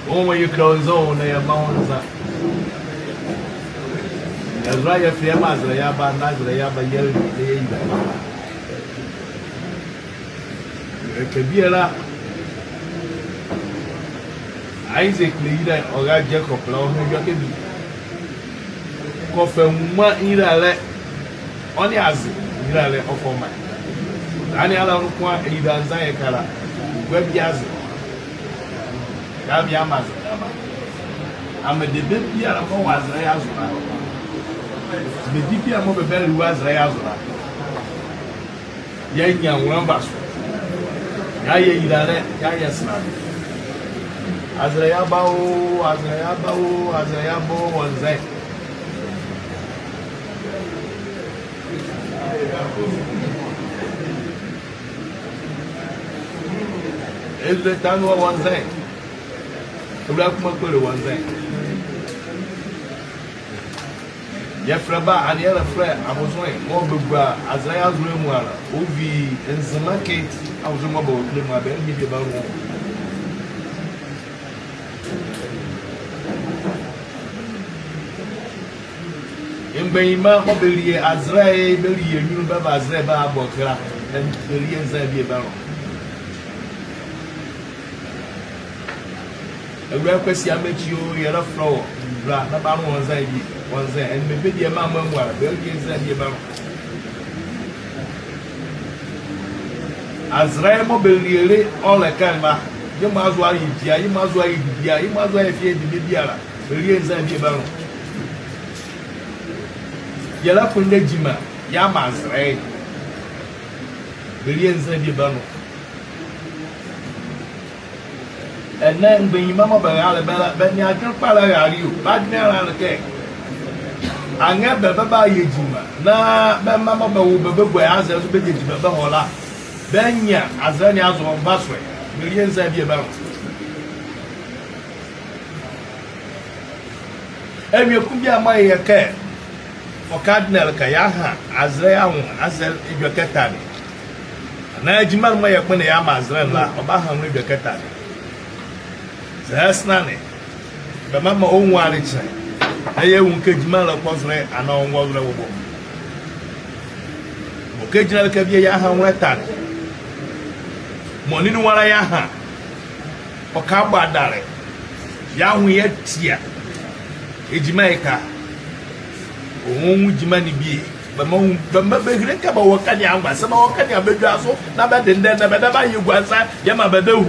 When you close on your mountains, as right as the Yaba, Nazarayaba, yelling. Kabira Isaac leader or Jacob Law, you can be. Confirm either only as either of my. Any other one either Zayakara, Web Yaz. Gabiamas. I'm a debate here of was Rayazula. The DP of a bell was Rayazula. Yang Rambas. Yaya Idare, Yaya Snap. Azrayabo was there. Is the Tango one thing? The Black Mokuru one thing. Yafraba and the other friend, I was going more big Azraya's room, Uvi and the market. I was mobile, my baby about one. In Bayma, Mobilia, Azrael, Billy, you remember Azreba, Bokra, and Billy and Zabi Baron. Awulae Kwasi Amakyi III, you're a floor, black, about one there, and maybe the mamma, Billy and Zabi Baron. Azrael Mobilia, all a camera, you must as well eat, you must as well eat, you must as well fear the Bibiara, Billy and Zabi Baron. Yala Punde Jima, Yamas, right? Billions and Yabano. And then when Mamma Alabella, Ben Yakan Pala, you, bad man on the cake. I never buy you, Jima. Na, Ben Mamma Babu, as a big Bahola. Ben Ya, as any other on Busway, millions and Yabano. And you could be a my care. For Cardinal Kayaha, Azrael, Azel, Ibaketani. Najiman Maya Puniam Azrela, Obaham Ibaketani. That's nanny. The mamma own wallet. I won't catch Mala Posre and on Walla. Occasional Kabiaha Wetan. Monino Walayaha. For Kaba Dare. Yahweh Tia. Jamaica. Jimani be, but Mom, the Mabbe Kaba Wakanya, some Wakanya Bedraso, Naba, then never you was Yama Bedu.